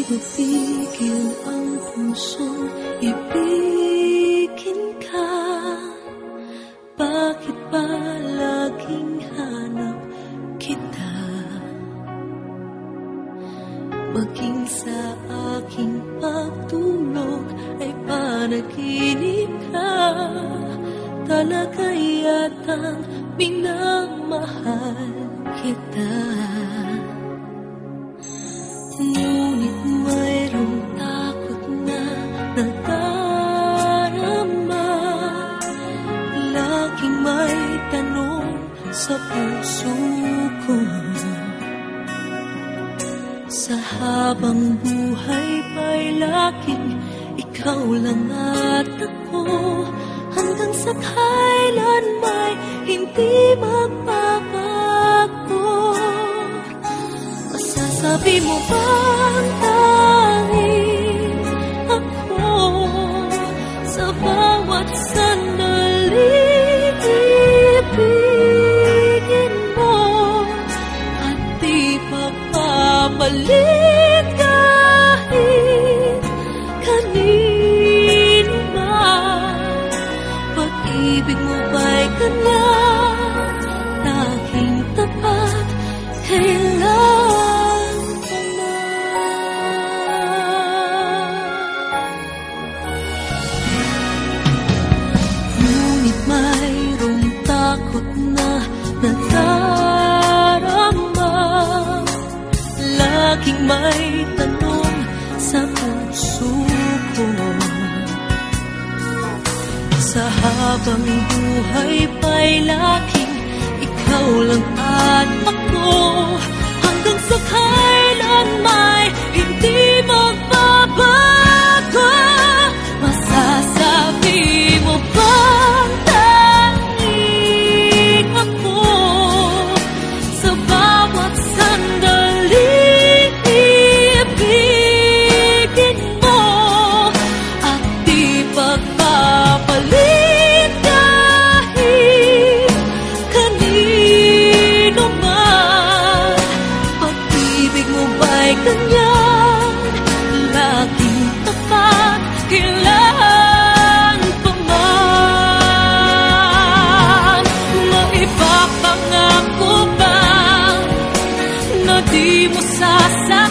mapipigil ang pusong ibigin ka. Bakit ba laging hanap kita? Maging sa aking pagtulog ay panaginip ka. Talaga yatang minamahal kita. Ngunit mayroong takot na nadarama. Laging may tanong sa puso ko. Sa habang buhay pa'y laging ikaw lang at ako. Hanggang sa kailan may hindi magbabago. Masasabi mo bang tanging ako sa bawat sandali ibigin mo at di papapalit kahit kanino man. Pag-ibig mo ba'y ganyan, tanging tapat, kailan pa man? Ngunit mayroong takot na nadarama. Laging may tanong sa puso ko. Sa habang buhay pa'y laging ikaw lang at ako. Hanggang sa kailan may hindi magbabago. Masasabi mo bang tanging ako sa bawat sandali ibigin mo at di pagpapalit kahit kanino man. Pag-ibig mo ba'y ganyan, laging tapat, kailan pa man? Maipapangako ba na di mo sasaktan?